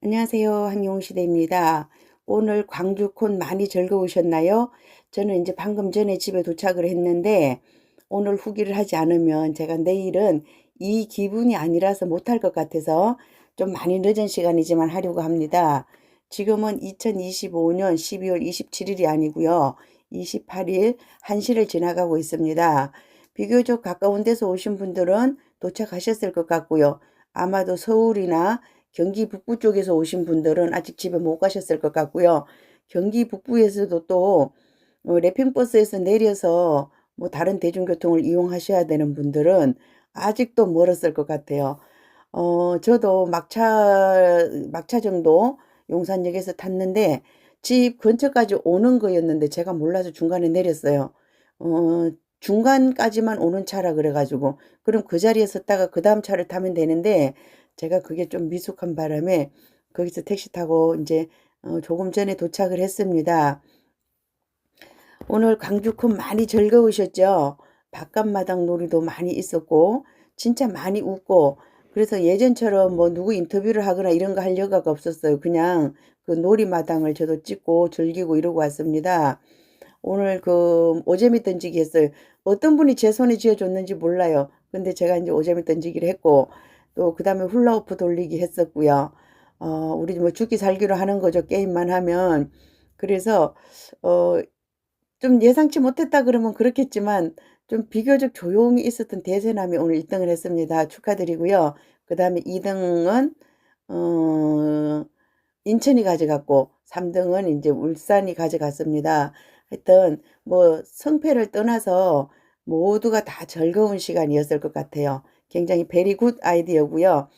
안녕하세요. 한용시대입니다. 오늘 광주콘 많이 즐거우셨나요? 저는 이제 방금 전에 집에 도착을 했는데 오늘 후기를 하지 않으면 제가 내일은 이 기분이 아니라서 못할 것 같아서 좀 많이 늦은 시간이지만 하려고 합니다. 지금은 2025년 12월 27일이 아니고요. 28일 1시를 지나가고 있습니다. 비교적 가까운 데서 오신 분들은 도착하셨을 것 같고요. 아마도 서울이나 경기 북부 쪽에서 오신 분들은 아직 집에 못 가셨을 것 같고요. 경기 북부에서도 또 래핑버스에서 내려서 뭐 다른 대중교통을 이용하셔야 되는 분들은 아직도 멀었을 것 같아요. 저도 막차 정도 용산역에서 탔는데 집 근처까지 오는 거였는데 제가 몰라서 중간에 내렸어요. 어, 중간까지만 오는 차라 그래가지고 그럼 그 자리에 섰다가 그 다음 차를 타면 되는데 제가 그게 좀 미숙한 바람에 거기서 택시 타고 이제 조금 전에 도착을 했습니다. 오늘 광주콘 많이 즐거우셨죠? 바깥마당 놀이도 많이 있었고 진짜 많이 웃고 그래서 예전처럼 뭐 누구 인터뷰를 하거나 이런 거 할 여가가 없었어요. 그냥 그 놀이마당을 저도 찍고 즐기고 이러고 왔습니다. 오늘 그 오재미 던지기 했어요. 어떤 분이 제 손에 쥐어줬는지 몰라요. 근데 제가 이제 오재미 던지기를 했고 또 그다음에 훌라후프 돌리기 했었고요. 우리 뭐 죽기 살기로 하는 거죠. 게임만 하면. 그래서 어 좀 예상치 못했다 그러면 그렇겠지만 좀 비교적 조용히 있었던 대세남이 오늘 1등을 했습니다. 축하드리고요. 그다음에 2등은 어 인천이 가져갔고 3등은 이제 울산이 가져갔습니다. 하여튼 뭐 성패를 떠나서 모두가 다 즐거운 시간이었을 것 같아요. 굉장히 베리 굿 아이디어고요.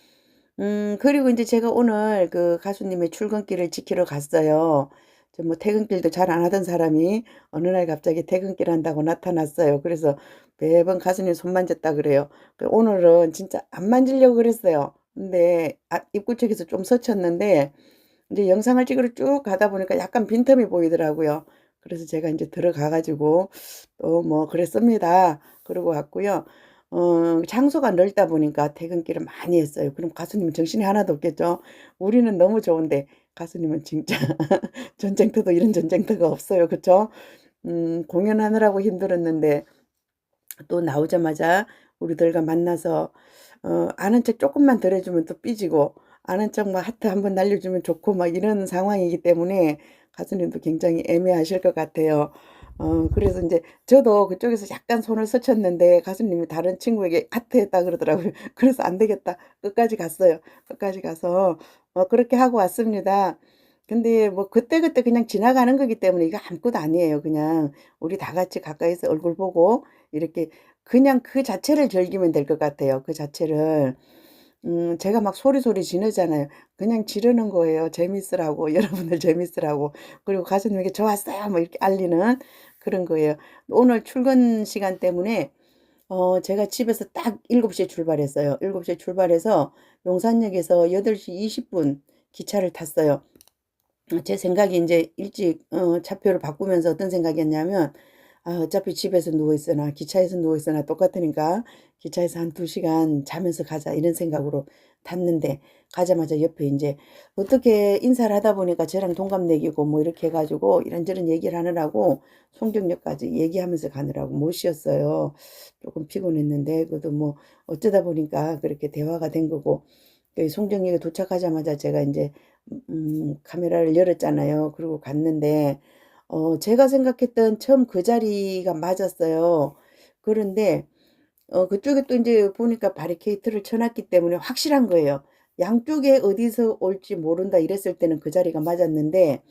그리고 이제 제가 오늘 그 가수님의 출근길을 지키러 갔어요. 저 뭐 퇴근길도 잘 안 하던 사람이 어느 날 갑자기 퇴근길 한다고 나타났어요. 그래서 매번 가수님 손 만졌다 그래요. 오늘은 진짜 안 만지려고 그랬어요. 근데 입구 쪽에서 좀 서쳤는데 이제 영상을 찍으러 쭉 가다 보니까 약간 빈틈이 보이더라고요. 그래서 제가 이제 들어가 가지고 또 뭐 그랬습니다. 그러고 왔고요. 장소가 넓다 보니까 퇴근길을 많이 했어요. 그럼 가수님은 정신이 하나도 없겠죠. 우리는 너무 좋은데 가수님은 진짜 전쟁터도 이런 전쟁터가 없어요. 그쵸? 공연하느라고 힘들었는데 또 나오자마자 우리들과 만나서 아는 척 조금만 덜어주면 또 삐지고 아는 척 막 하트 한번 날려주면 좋고 막 이런 상황이기 때문에 가수님도 굉장히 애매하실 것 같아요. 그래서 이제 저도 그쪽에서 약간 손을 스쳤는데 가수님이 다른 친구에게 하트했다 그러더라고요. 그래서 안 되겠다. 끝까지 갔어요. 끝까지 가서 그렇게 하고 왔습니다. 근데 뭐 그때그때 그냥 지나가는 거기 때문에 이거 아무것도 아니에요. 그냥 우리 다 같이 가까이서 얼굴 보고 이렇게 그냥 그 자체를 즐기면 될 것 같아요. 그 자체를. 제가 막 소리소리 지르잖아요. 그냥 지르는 거예요. 재밌으라고. 여러분들 재밌으라고. 그리고 가수님에게 좋았어요. 뭐 이렇게 알리는 그런 거예요. 오늘 출근 시간 때문에 제가 집에서 딱 7시에 출발했어요. 7시에 출발해서 용산역에서 8시 20분 기차를 탔어요. 제 생각이 이제 일찍 차표를 바꾸면서 어떤 생각이었냐면 어차피 집에서 누워 있으나 기차에서 누워 있으나 똑같으니까 기차에서 한 2시간 자면서 가자 이런 생각으로 탔는데 가자마자 옆에 이제 어떻게 인사를 하다 보니까 저랑 동갑내기고 뭐 이렇게 해가지고 이런저런 얘기를 하느라고 송정역까지 얘기하면서 가느라고 못 쉬었어요. 조금 피곤했는데 그래도 뭐 어쩌다 보니까 그렇게 대화가 된 거고 송정역에 도착하자마자 제가 이제 카메라를 열었잖아요. 그리고 갔는데 제가 생각했던 처음 그 자리가 맞았어요. 그런데 그쪽에 또 이제 보니까 바리케이트를 쳐놨기 때문에 확실한 거예요. 양쪽에 어디서 올지 모른다 이랬을 때는 그 자리가 맞았는데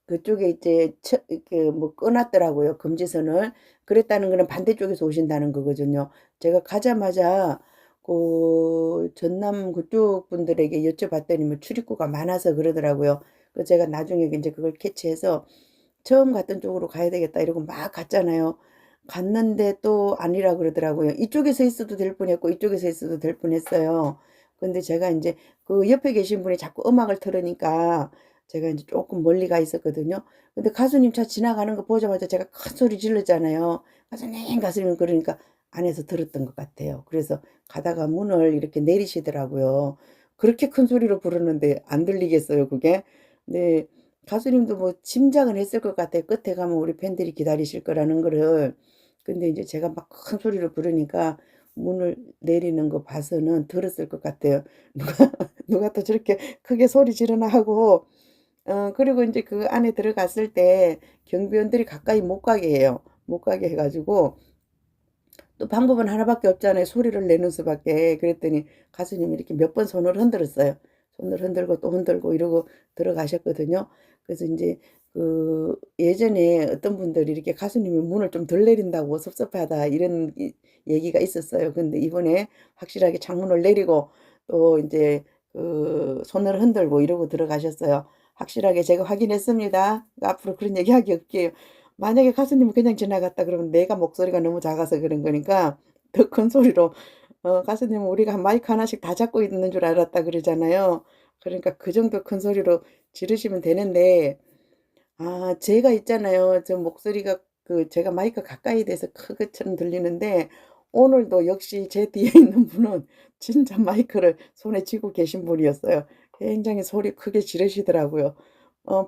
그쪽에 이제 이렇게 뭐 꺼놨더라고요. 금지선을. 그랬다는 거는 반대쪽에서 오신다는 거거든요. 제가 가자마자 그 전남 그쪽 분들에게 여쭤봤더니 뭐 출입구가 많아서 그러더라고요. 그 제가 나중에 이제 그걸 캐치해서 처음 갔던 쪽으로 가야 되겠다 이러고 막 갔잖아요. 갔는데 또 아니라 그러더라고요. 이쪽에서 있어도 될 뻔했고 이쪽에서 있어도 될 뻔했어요. 근데 제가 이제 그 옆에 계신 분이 자꾸 음악을 틀으니까 제가 이제 조금 멀리 가 있었거든요. 근데 가수님 차 지나가는 거 보자마자 제가 큰 소리 질렀잖아요. 가수님, 가수님 그러니까 안에서 들었던 것 같아요. 그래서 가다가 문을 이렇게 내리시더라고요. 그렇게 큰 소리로 부르는데 안 들리겠어요, 그게? 네. 가수님도 뭐 짐작은 했을 것 같아요. 끝에 가면 우리 팬들이 기다리실 거라는 거를. 근데 이제 제가 막 큰 소리로 부르니까 문을 내리는 거 봐서는 들었을 것 같아요. 누가 누가 또 저렇게 크게 소리 지르나 하고 그리고 이제 그 안에 들어갔을 때 경비원들이 가까이 못 가게 해요. 못 가게 해 가지고 또 방법은 하나밖에 없잖아요. 소리를 내는 수밖에. 그랬더니 가수님이 이렇게 몇 번 손을 흔들었어요. 손을 흔들고 또 흔들고 이러고 들어가셨거든요. 그래서 인제 그 예전에 어떤 분들이 이렇게 가수님이 문을 좀 덜 내린다고 섭섭하다 이런 얘기가 있었어요. 근데 이번에 확실하게 창문을 내리고 또 인제 그 손을 흔들고 이러고 들어가셨어요. 확실하게 제가 확인했습니다. 앞으로 그런 얘기하기 없게요. 만약에 가수님이 그냥 지나갔다 그러면 내가 목소리가 너무 작아서 그런 거니까 더 큰 소리로 가수님은 우리가 마이크 하나씩 다 잡고 있는 줄 알았다 그러잖아요. 그러니까 그 정도 큰 소리로 지르시면 되는데 제가 있잖아요. 저 목소리가 그 제가 마이크 가까이 대서 크게처럼 들리는데 오늘도 역시 제 뒤에 있는 분은 진짜 마이크를 손에 쥐고 계신 분이었어요. 굉장히 소리 크게 지르시더라고요.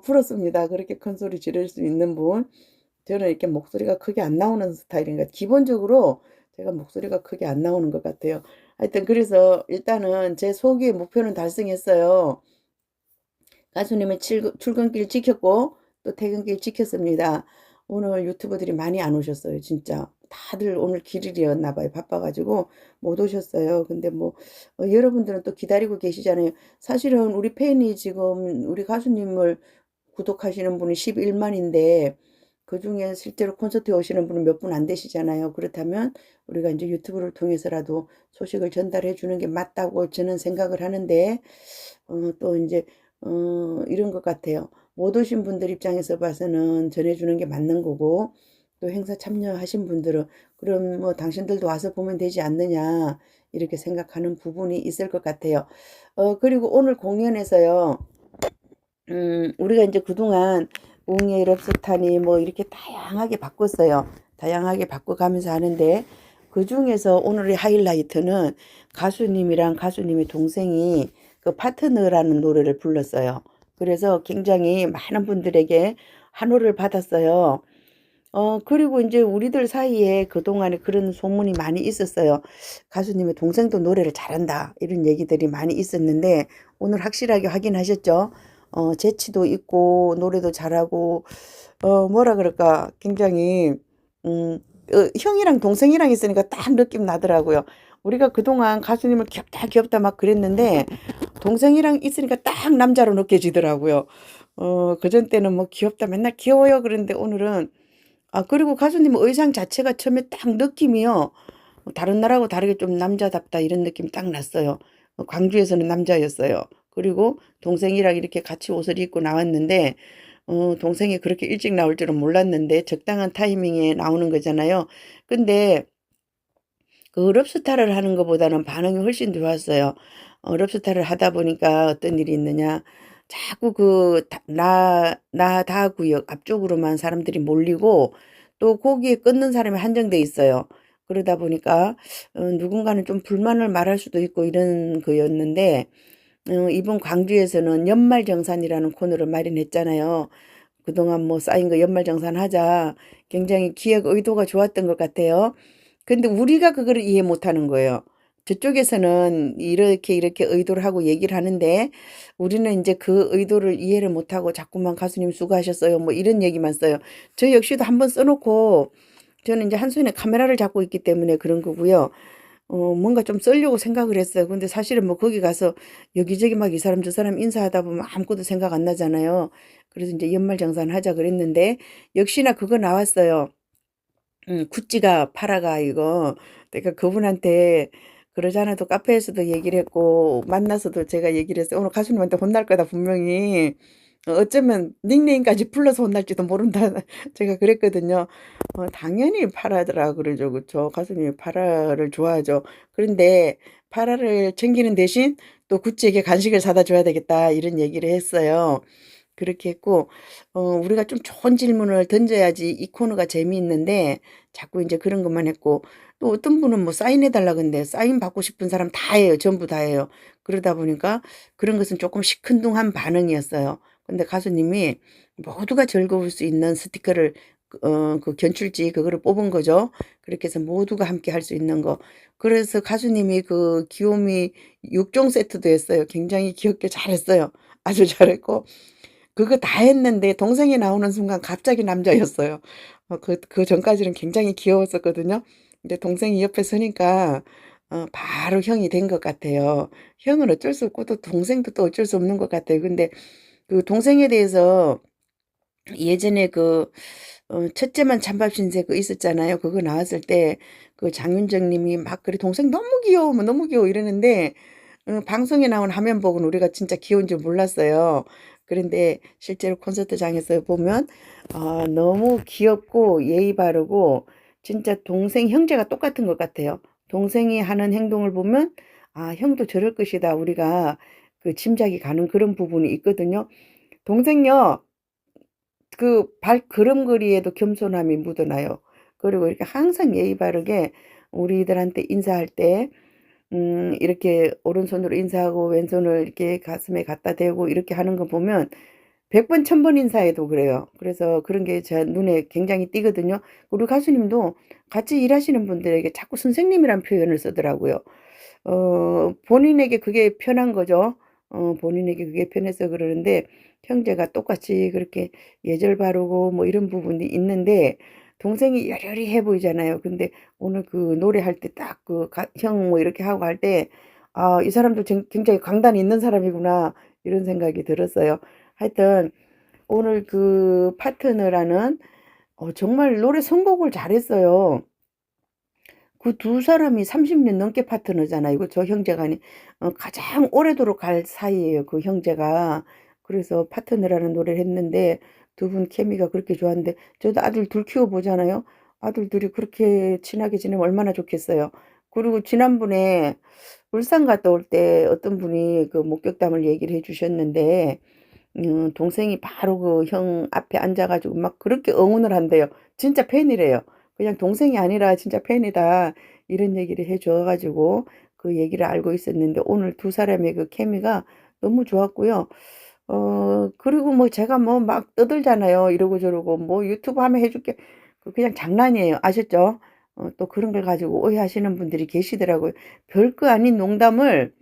부럽습니다. 그렇게 큰 소리 지를 수 있는 분. 저는 이렇게 목소리가 크게 안 나오는 스타일인가 기본적으로 제가 목소리가 크게 안 나오는 것 같아요. 하여튼 그래서 일단은 제 소기의 목표는 달성했어요. 가수님의 출근길 지켰고 또 퇴근길 지켰습니다. 오늘 유튜버들이 많이 안 오셨어요 진짜. 다들 오늘 길일이었나 봐요. 바빠 가지고 못 오셨어요. 근데 뭐 여러분들은 또 기다리고 계시잖아요. 사실은 우리 팬이 지금 우리 가수님을 구독하시는 분이 11만 인데 그중에 실제로 콘서트에 오시는 분은 몇 분 안 되시잖아요. 그렇다면 우리가 인제 유튜브를 통해서라도 소식을 전달해 주는 게 맞다고 저는 생각을 하는데 또 인제 이런 것 같아요. 못 오신 분들 입장에서 봐서는 전해 주는 게 맞는 거고 또 행사 참여하신 분들은 '그럼 뭐 당신들도 와서 보면 되지 않느냐.' 이렇게 생각하는 부분이 있을 것 같아요. 그리고 오늘 공연에서요. 우리가 인제 그동안 웅의 럽스타니 뭐 이렇게 다양하게 바꿨어요. 다양하게 바꿔가면서 하는데 그중에서 오늘의 하이라이트는 가수님이랑 가수님의 동생이 그 파트너라는 노래를 불렀어요. 그래서 굉장히 많은 분들에게 환호를 받았어요. 그리고 인제 우리들 사이에 그동안에 그런 소문이 많이 있었어요. "가수님의 동생도 노래를 잘한다." 이런 얘기들이 많이 있었는데 오늘 확실하게 확인하셨죠? 재치도 있고 노래도 잘하고 뭐라 그럴까 굉장히 형이랑 동생이랑 있으니까 딱 느낌 나더라고요. 우리가 그동안 가수님을 귀엽다, 귀엽다 막 그랬는데 동생이랑 있으니까 딱 남자로 느껴지더라고요. 그전 때는 뭐 "귀엽다." 맨날 "귀여워요." 그랬는데 오늘은 그리고 가수님 의상 자체가 처음에 딱 느낌이요. 다른 날하고 다르게 좀 '남자답다.' 이런 느낌이 딱 났어요. 광주에서는 남자였어요. 그리고 동생이랑 이렇게 같이 옷을 입고 나왔는데 동생이 그렇게 일찍 나올 줄은 몰랐는데 적당한 타이밍에 나오는 거잖아요. 근데 그 럽스타를 하는 것보다는 반응이 훨씬 좋았어요. 럽스타를 하다 보니까 어떤 일이 있느냐. 자꾸 그 나다 구역 앞쪽으로만 사람들이 몰리고 또 거기에 끊는 사람이 한정돼 있어요. 그러다 보니까 누군가는 좀 불만을 말할 수도 있고 이런 거였는데 이번 광주에서는 연말정산이라는 코너를 마련했잖아요. 그동안 뭐 쌓인 거 연말정산하자. 굉장히 기획 의도가 좋았던 것 같아요. 근데 우리가 그거를 이해 못하는 거예요. 저쪽에서는 이렇게 이렇게 의도를 하고 얘기를 하는데 우리는 인제 그 의도를 이해를 못하고 자꾸만 "가수님 수고하셨어요." 뭐 이런 얘기만 써요. 저 역시도 한번 써 놓고 저는 인제 한 손에 카메라를 잡고 있기 때문에 그런 거고요. 뭔가 좀 쓰려고 생각을 했어요. 근데 사실은 뭐 거기 가서 여기저기 막 이 사람 저 사람 인사하다 보면 아무것도 생각 안 나잖아요. 그래서 인제 연말정산하자 그랬는데 역시나 그거 나왔어요. 구찌가 팔아가 이거. 내가 그분한테 그러잖아도 카페에서도 얘기를 했고 만나서도 제가 얘기를 했어요. "오늘 가수님한테 혼날 거다 분명히. 어쩌면 닉네임까지 불러서 혼날지도 모른다." 제가 그랬거든요. 당연히 파라더라 그러죠. 그쵸. 가수님이 파라를 좋아하죠. 그런데 "파라를 챙기는 대신 또 구찌에게 간식을 사다 줘야 되겠다." 이런 얘기를 했어요. 그렇게 했고, 우리가 좀 좋은 질문을 던져야지 이 코너가 재미있는데, 자꾸 이제 그런 것만 했고, 또 어떤 분은 뭐 사인해달라 근데, 사인 받고 싶은 사람 다 해요. 전부 다 해요. 그러다 보니까 그런 것은 조금 시큰둥한 반응이었어요. 근데 가수님이 모두가 즐거울 수 있는 스티커를, 그 견출지 그거를 뽑은 거죠. 그렇게 해서 모두가 함께 할 수 있는 거. 그래서 가수님이 그 귀요미 6종 세트도 했어요. 굉장히 귀엽게 잘했어요. 아주 잘했고, 그거 다 했는데 동생이 나오는 순간 갑자기 남자였어요. 그 전까지는 굉장히 귀여웠었거든요. 근데 동생이 옆에 서니까 바로 형이 된 것 같아요. 형은 어쩔 수 없고 또 동생도 또 어쩔 수 없는 것 같아요. 근데 그 동생에 대해서 예전에 첫째만 찬밥 신세 그 있었잖아요. 그거 나왔을 때 그 장윤정 님이 막 그래 동생 너무 귀여워 뭐 너무 귀여워 이러는데 방송에 나온 화면 보고는 우리가 진짜 귀여운 줄 몰랐어요. 그런데 실제로 콘서트장에서 보면 너무 귀엽고 예의 바르고 진짜 동생 형제가 똑같은 것 같아요. 동생이 하는 행동을 보면 아 형도 저럴 것이다 우리가 그 짐작이 가는 그런 부분이 있거든요. 동생요 그 발걸음걸이에도 겸손함이 묻어나요. 그리고 이렇게 항상 예의 바르게 우리들한테 인사할 때 이렇게 오른손으로 인사하고 왼손을 이렇게 가슴에 갖다 대고 이렇게 하는 거 보면 100번, 1000번 인사해도 그래요. 그래서 그런 게 제 눈에 굉장히 띄거든요. 우리 가수님도 같이 일하시는 분들에게 자꾸 선생님이란 표현을 쓰더라고요. 본인에게 그게 편한 거죠. 본인에게 그게 편해서 그러는데 형제가 똑같이 그렇게 예절 바르고 뭐 이런 부분이 있는데 동생이 여려리 해 보이잖아요. 근데 오늘 그 노래할 때 딱 형 뭐 이렇게 하고 할 때 아, 이 사람도 굉장히 강단이 있는 사람이구나 이런 생각이 들었어요. 하여튼 오늘 그 파트너라는 정말 노래 선곡을 잘했어요. 그 두 사람이 30년 넘게 파트너잖아요. 이거 저 형제가 아니 가장 오래도록 갈 사이예요. 그 형제가. 그래서 파트너라는 노래를 했는데 두 분 케미가 그렇게 좋았는데 저도 아들 둘 키워보잖아요. 아들 둘이 그렇게 친하게 지내면 얼마나 좋겠어요. 그리고 지난번에 울산 갔다 올 때 어떤 분이 그 목격담을 얘기를 해주셨는데 동생이 바로 그 형 앞에 앉아가지고 막 그렇게 응원을 한대요. 진짜 팬이래요. 그냥 동생이 아니라 진짜 팬이다. 이런 얘기를 해줘가지고 그 얘기를 알고 있었는데 오늘 두 사람의 그 케미가 너무 좋았고요. 그리고 뭐 제가 뭐 막 떠들잖아요. 이러고 저러고 뭐 유튜브 하면 해줄게. 그냥 장난이에요. 아셨죠? 또 그런 걸 가지고 오해하시는 분들이 계시더라고요. 별거 아닌 농담을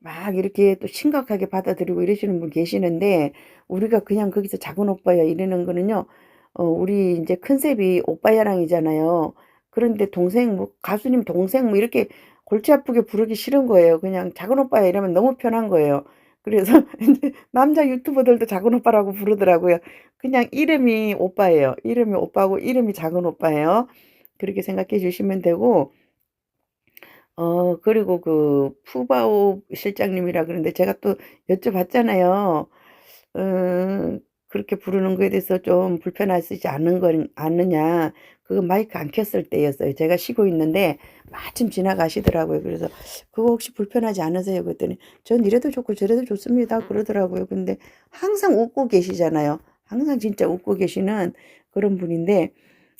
막 이렇게 또 심각하게 받아들이고 이러시는 분 계시는데 우리가 그냥 거기서 작은 오빠야 이러는 거는요. 우리 이제 컨셉이 오빠야랑이잖아요. 그런데 동생 뭐 가수님 동생 뭐 이렇게 골치 아프게 부르기 싫은 거예요. 그냥 작은 오빠야 이러면 너무 편한 거예요. 그래서 이제 남자 유튜버들도 작은 오빠라고 부르더라고요. 그냥 이름이 오빠예요. 이름이 오빠고 이름이 작은 오빠예요. 그렇게 생각해 주시면 되고 그리고 그 푸바오 실장님이라 그러는데 제가 또 여쭤봤잖아요. 어, 그렇게 부르는 거에 대해서 좀 불편하시지 않느냐. 그거 마이크 안 켰을 때였어요. 제가 쉬고 있는데 마침 지나가시더라고요. 그래서 그거 혹시 불편하지 않으세요? 그랬더니 전 이래도 좋고 저래도 좋습니다. 그러더라고요. 근데 항상 웃고 계시잖아요. 항상 진짜 웃고 계시는 그런 분인데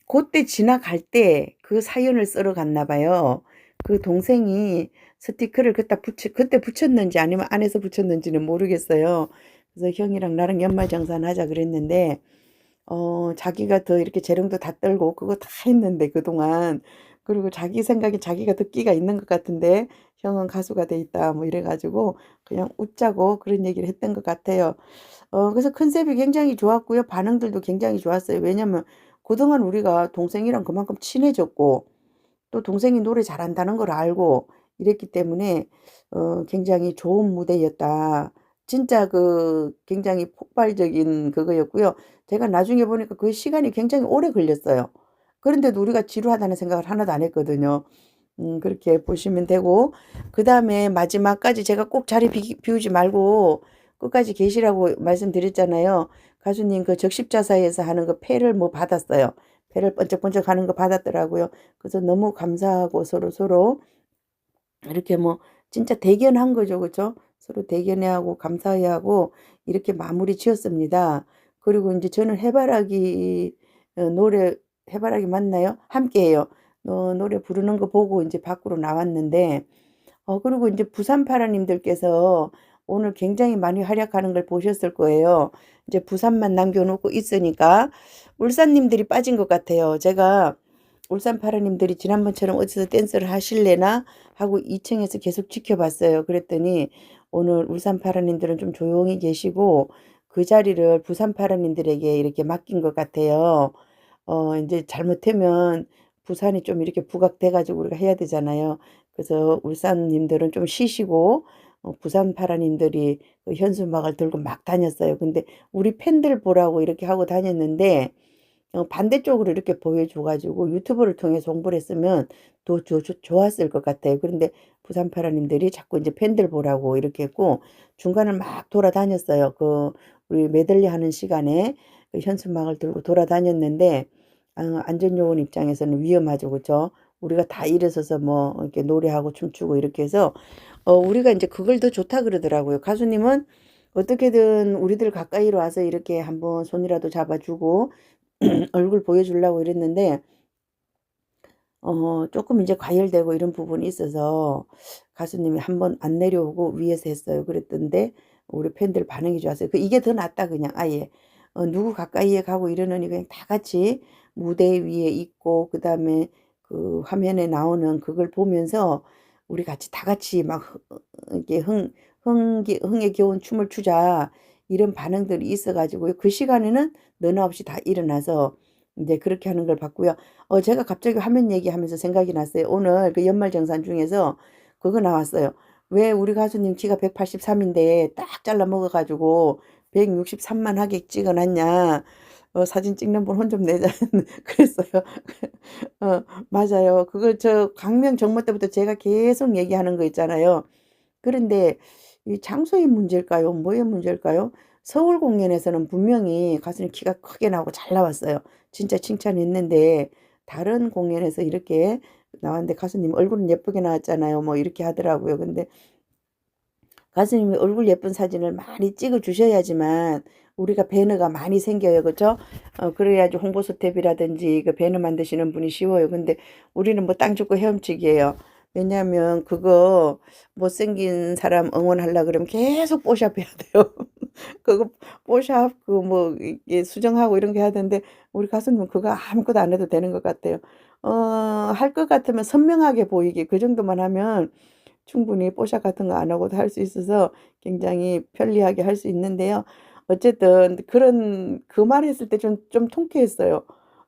그때 지나갈 때 그 사연을 쓰러 갔나 봐요. 그 동생이 스티커를 그때 붙였는지 아니면 안에서 붙였는지는 모르겠어요. 그래서 형이랑 나랑 연말정산 하자 그랬는데, 자기가 더 이렇게 재롱도 다 떨고 그거 다 했는데 그동안. 그리고 자기 생각에 자기가 더 끼가 있는 것 같은데, 형은 가수가 돼 있다 뭐 이래가지고 그냥 웃자고 그런 얘기를 했던 것 같아요. 그래서 컨셉이 굉장히 좋았고요. 반응들도 굉장히 좋았어요. 왜냐면 그동안 우리가 동생이랑 그만큼 친해졌고, 또 동생이 노래 잘한다는 걸 알고 이랬기 때문에 굉장히 좋은 무대였다. 진짜 굉장히 폭발적인 그거였고요. 제가 나중에 보니까 그 시간이 굉장히 오래 걸렸어요. 그런데도 우리가 지루하다는 생각을 하나도 안 했거든요. 그렇게 보시면 되고 그다음에 마지막까지 제가 꼭 자리 비우지 말고 끝까지 계시라고 말씀드렸잖아요. 가수님 그 적십자사에서 하는 그 패를 뭐 받았어요. 배를 번쩍번쩍 하는 거 받았더라고요. 그래서 너무 감사하고 서로 이렇게 뭐 진짜 대견한 거죠. 그죠? 서로 대견해하고 감사해하고 이렇게 마무리 지었습니다. 그리고 이제 저는 해바라기 노래 해바라기 맞나요? 함께해요. 노래 부르는 거 보고 이제 밖으로 나왔는데 그리고 이제 부산 파라님들께서 오늘 굉장히 많이 활약하는 걸 보셨을 거예요. 이제 부산만 남겨놓고 있으니까 울산님들이 빠진 것 같아요. 제가 울산 파라님들이 지난번처럼 어디서 댄스를 하실래나 하고 2층에서 계속 지켜봤어요. 그랬더니 오늘 울산 파라님들은 좀 조용히 계시고 그 자리를 부산 파라님들에게 이렇게 맡긴 것 같아요. 이제 잘못하면 부산이 좀 이렇게 부각돼가지고 우리가 해야 되잖아요. 그래서 울산님들은 좀 쉬시고 부산 파라님들이 그 현수막을 들고 막 다녔어요. 근데 우리 팬들 보라고 이렇게 하고 다녔는데 반대쪽으로 이렇게 보여줘가지고 유튜브를 통해서 홍보를 했으면 더 좋았을 것 같아요. 그런데 부산 파라님들이 자꾸 이제 팬들 보라고 이렇게 했고 중간을 막 돌아다녔어요. 우리 메들리 하는 시간에 그 현수막을 들고 돌아다녔는데 안전요원 입장에서는 위험하죠, 그렇죠? 우리가 다 일어서서 뭐 이렇게 노래하고 춤추고 이렇게 해서 우리가 이제 그걸 더 좋다 그러더라고요. 가수님은 어떻게든 우리들 가까이로 와서 이렇게 한번 손이라도 잡아주고 얼굴 보여주려고 이랬는데 조금 이제 과열되고 이런 부분이 있어서 가수님이 한번 안 내려오고 위에서 했어요. 그랬던데 우리 팬들 반응이 좋았어요. 이게 더 낫다 그냥 아예 누구 가까이에 가고 이러느니 그냥 다 같이 무대 위에 있고 그다음에 그 화면에 나오는 그걸 보면서 우리 같이 다 같이 막 이렇게 흥에 겨운 춤을 추자 이런 반응들이 있어가지고요. 그 시간에는 너나 없이 다 일어나서 이제 그렇게 하는 걸 봤고요. 제가 갑자기 화면 얘기하면서 생각이 났어요. 오늘 그 연말정산 중에서 그거 나왔어요. 왜 우리 가수님 키가 183인데 딱 잘라 먹어가지고 163만 하게 찍어놨냐. 사진 찍는 분 혼 좀 내자. 그랬어요. 맞아요. 그거 저 강명 정모 때부터 제가 계속 얘기하는 거 있잖아요. 그런데 이 장소의 문제일까요? 뭐의 문제일까요? 서울 공연에서는 분명히 가수님 키가 크게 나오고 잘 나왔어요. 진짜 칭찬했는데 다른 공연에서 이렇게 나왔는데 가수님 얼굴은 예쁘게 나왔잖아요. 뭐 이렇게 하더라고요. 근데 가수님이 얼굴 예쁜 사진을 많이 찍어 주셔야지만 우리가 배너가 많이 생겨요. 그죠? 그래야지 홍보 스텝이라든지 그 배너 만드시는 분이 쉬워요. 근데 우리는 뭐 땅 죽고 헤엄치기예요. 왜냐하면 그거 못생긴 사람 응원하려 그러면 계속 뽀샵 해야 돼요. 그거 뽀샵 그 뭐 이게 수정하고 이런 게 해야 되는데 우리 가수님은 그거 아무것도 안 해도 되는 것 같아요. 할 것 같으면 선명하게 보이게 그 정도만 하면 충분히 뽀샵 같은 거 안 하고도 할 수 있어서 굉장히 편리하게 할 수 있는데요. 어쨌든 그 말 했을 때 좀 통쾌했어요.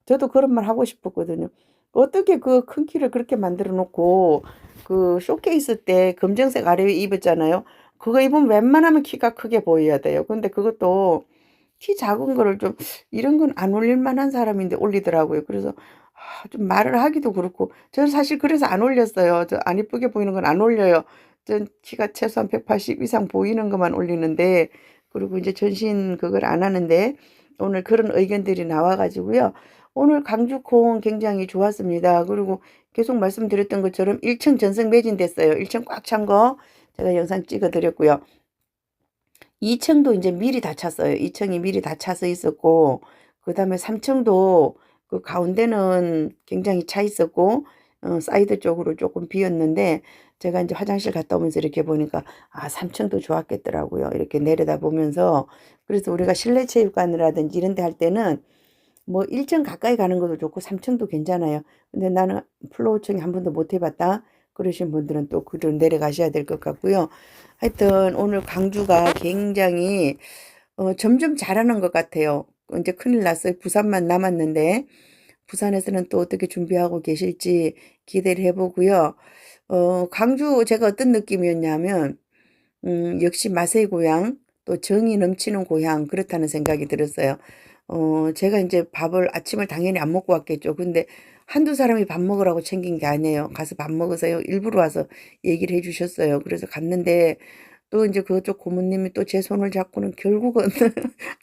저도 그런 말 하고 싶었거든요. 어떻게 그 큰 키를 그렇게 만들어 놓고 그 쇼케이스 때 검정색 아래 입었잖아요. 그거 입으면 웬만하면 키가 크게 보여야 돼요. 근데 그것도 키 작은 거를 좀 이런 건 안 올릴 만한 사람인데 올리더라고요. 그래서 좀 말을 하기도 그렇고 저는 사실 그래서 안 올렸어요. 저 안 이쁘게 보이는 건 안 올려요. 전 키가 최소한 180 이상 보이는 것만 올리는데 그리고 이제 전신 그걸 안 하는데 오늘 그런 의견들이 나와 가지고요. 오늘 강주콩 굉장히 좋았습니다. 그리고 계속 말씀드렸던 것처럼 1층 전석 매진됐어요. 1층 꽉 찬 거 제가 영상 찍어 드렸고요. 2층도 이제 미리 다 찼어요. 2층이 미리 다 차서 있었고 그다음에 3층도 그 가운데는 굉장히 차 있었고 사이드 쪽으로 조금 비었는데 제가 이제 화장실 갔다 오면서 이렇게 보니까 3층도 좋았겠더라고요. 이렇게 내려다 보면서 그래서 우리가 실내 체육관이라든지 이런 데 할 때는 뭐 1층 가까이 가는 것도 좋고 3층도 괜찮아요. 근데 나는 플로어층에 한 번도 못 해봤다. 그러신 분들은 또 그로 내려가셔야 될 것 같고요. 하여튼 오늘 광주가 굉장히 점점 잘하는 것 같아요. 이제 큰일 났어요. 부산만 남았는데 부산에서는 또 어떻게 준비하고 계실지 기대를 해보고요. 광주 제가 어떤 느낌이었냐면 역시 맛의 고향 또 정이 넘치는 고향 그렇다는 생각이 들었어요. 제가 이제 아침을 당연히 안 먹고 왔겠죠. 근데 한두 사람이 밥 먹으라고 챙긴 게 아니에요. 가서 밥 먹으세요. 일부러 와서 얘기를 해 주셨어요. 그래서 갔는데 또 이제 그쪽 고모님이 또 제 손을 잡고는 결국은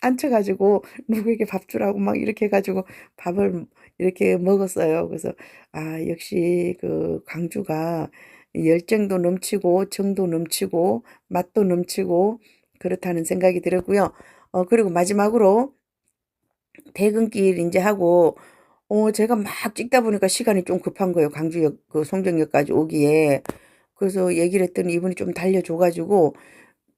앉혀가지고 누구에게 밥 주라고 막 이렇게 해가지고 밥을 이렇게 먹었어요. 그래서 역시 그 광주가 열정도 넘치고 정도 넘치고 맛도 넘치고 그렇다는 생각이 들었고요. 그리고 마지막으로 퇴근길 이제 하고 제가 막 찍다 보니까 시간이 좀 급한 거예요. 광주역 그 송정역까지 오기에. 그래서 얘기를 했더니 이분이 좀 달려줘 가지고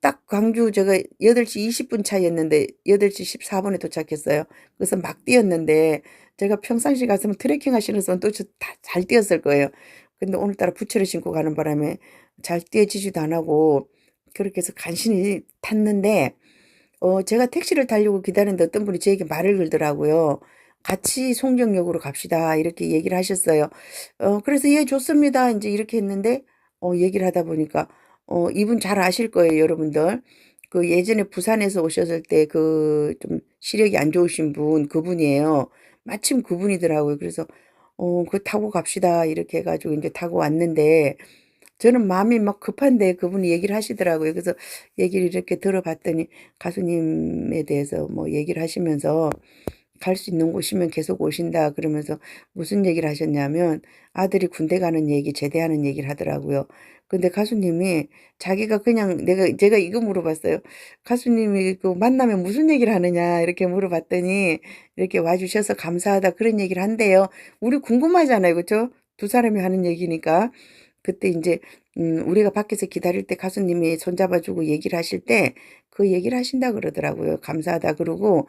딱 광주 제가 8시 20분 차였는데 8시 14분에 도착했어요. 그래서 막 뛰었는데 제가 평상시 같으면 트레킹 하시는 분은 또 잘 뛰었을 거예요. 근데 오늘따라 부츠를 신고 가는 바람에 잘 뛰어지지도 안 하고 그렇게 해서 간신히 탔는데 제가 택시를 타려고 기다리는데 어떤 분이 저에게 말을 걸더라고요. "같이 송정역으로 갑시다." 이렇게 얘기를 하셨어요. 그래서 "예 좋습니다." 인제 이렇게 했는데 얘기를 하다 보니까 이분 잘 아실 거예요 여러분들. 그 예전에 부산에서 오셨을 때 그 좀 시력이 안 좋으신 분 그분이에요. 마침 그분이더라고요. 그래서 "그 타고 갑시다." 이렇게 해 가지고 인제 타고 왔는데 저는 마음이 막 급한데 그분이 얘기를 하시더라고요. 그래서 얘기를 이렇게 들어봤더니 가수님에 대해서 뭐 얘기를 하시면서 "갈 수 있는 곳이면 계속 오신다." 그러면서 무슨 얘기를 하셨냐면 아들이 군대 가는 얘기, 제대하는 얘기를 하더라고요. 근데 가수님이 자기가 그냥 제가 이거 물어봤어요. "가수님이 그 만나면 무슨 얘기를 하느냐?" 이렇게 물어봤더니 "이렇게 와 주셔서 감사하다." 그런 얘기를 한대요. 우리 궁금하잖아요. 그쵸? 두 사람이 하는 얘기니까. 그때 인제 우리가 밖에서 기다릴 때 가수님이 손잡아 주고 얘기를 하실 때 그 얘기를 하신다 그러더라고요. 감사하다 그러고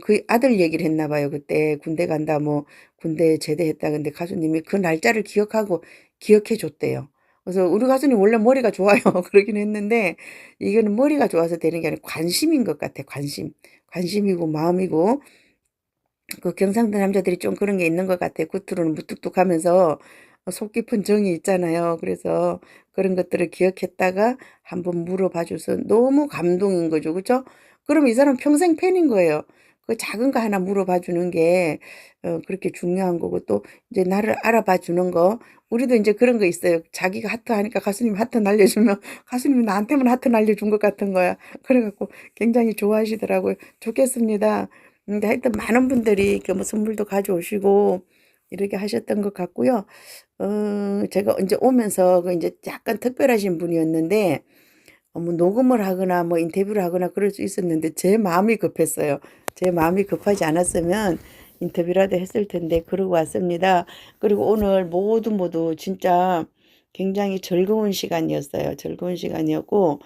그 아들 얘기를 했나 봐요 그때. 군대 간다 뭐 군대 제대했다. 근데 가수님이 그 날짜를 기억하고 기억해 줬대요. 그래서 우리 가수님 원래 머리가 좋아요. 그러긴 했는데 이거는 머리가 좋아서 되는 게 아니라 관심인 것 같아 관심. 관심이고 마음이고 그 경상도 남자들이 좀 그런 게 있는 것 같아요. 겉으로는 무뚝뚝하면서 속 깊은 정이 있잖아요. 그래서 그런 것들을 기억했다가 한번 물어봐 줘서 너무 감동인 거죠. 그죠? 그럼 이 사람 평생 팬인 거예요. 그 작은 거 하나 물어봐 주는 게 그렇게 중요한 거고 또 이제 나를 알아봐 주는 거 우리도 이제 그런 거 있어요. 자기가 하트 하니까 가수님이 하트 날려주면 가수님이 나한테만 하트 날려준 것 같은 거야. 그래 갖고 굉장히 좋아하시더라고요. 좋겠습니다. 근데 하여튼 많은 분들이 이렇게 뭐 선물도 가져오시고 이렇게 하셨던 것 같고요. 제가 인제 오면서 그 인제 약간 특별하신 분이었는데 뭐 녹음을 하거나 뭐 인터뷰를 하거나 그럴 수 있었는데 제 마음이 급했어요. 제 마음이 급하지 않았으면 인터뷰라도 했을 텐데 그러고 왔습니다. 그리고 오늘 모두 굉장히 즐거운 시간이었어요. 즐거운 시간이었고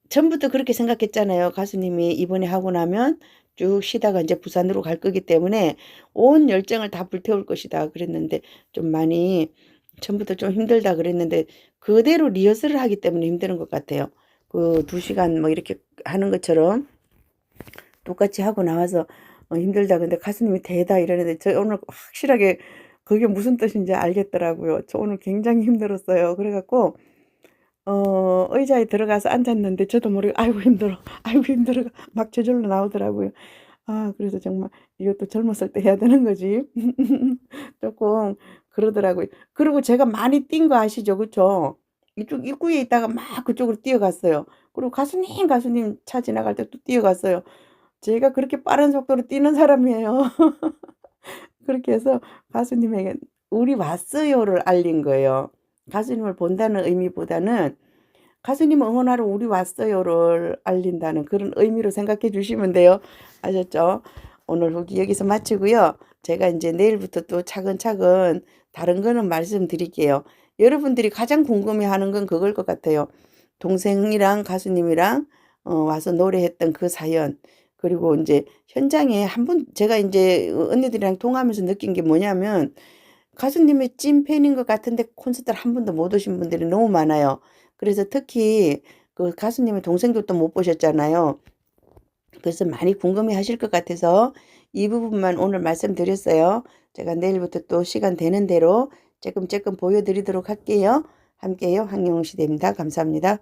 처음부터 그렇게 생각했잖아요. 가수님이 이번에 하고 나면 쭉 쉬다가 인제 부산으로 갈 거기 때문에 온 열정을 다 불태울 것이다 그랬는데 좀 많이 처음부터 좀 힘들다 그랬는데 그대로 리허설을 하기 때문에 힘드는 것 같아요. 그 2 시간 뭐 이렇게 하는 것처럼 똑같이 하고 나와서 힘들다 근데 가수님이 "대다." 이러는데 저 오늘 확실하게 그게 무슨 뜻인지 알겠더라고요. 저 오늘 굉장히 힘들었어요. 그래 갖고 의자에 들어가서 앉았는데 저도 모르게 "아이고 힘들어. 아이고 힘들어."가 막 저절로 나오더라고요. 그래서 정말 '이것도 젊었을 때 해야 되는 거지.' 쪼끔 그러더라고요. 그리고 제가 많이 뛴 거 아시죠? 그쵸? 이쪽 입구에 있다가 막 그쪽으로 뛰어갔어요. 그리고 "가수님, 가수님." 차 지나갈 때 또 뛰어갔어요. 제가 그렇게 빠른 속도로 뛰는 사람이에요. 그렇게 해서 가수님에게 "우리 왔어요."를 알린 거예요. 가수님을 본다는 의미보다는 가수님 응원하러 우리 왔어요를 알린다는 그런 의미로 생각해 주시면 돼요. 아셨죠? 오늘 후기 여기서 마치고요. 제가 인제 내일부터 또 차근차근 다른 거는 말씀드릴게요. 여러분들이 가장 궁금해하는 건 그걸 것 같아요. 동생이랑 가수님이랑 와서 노래했던 그 사연 그리고 인제 현장에 한 번 제가 인제 언니들이랑 통화하면서 느낀 게 뭐냐면 가수님의 찐팬인 것 같은데 콘서트를 한 번도 못 오신 분들이 너무 많아요. 그래서 특히 그 가수님의 동생도 못 보셨잖아요. 그래서 많이 궁금해하실 것 같아서 이 부분만 오늘 말씀드렸어요. 제가 내일부터 또 시간 되는 대로 조금 보여 드리도록 할게요. 함께해요. 황영우 시대입니다. 감사합니다.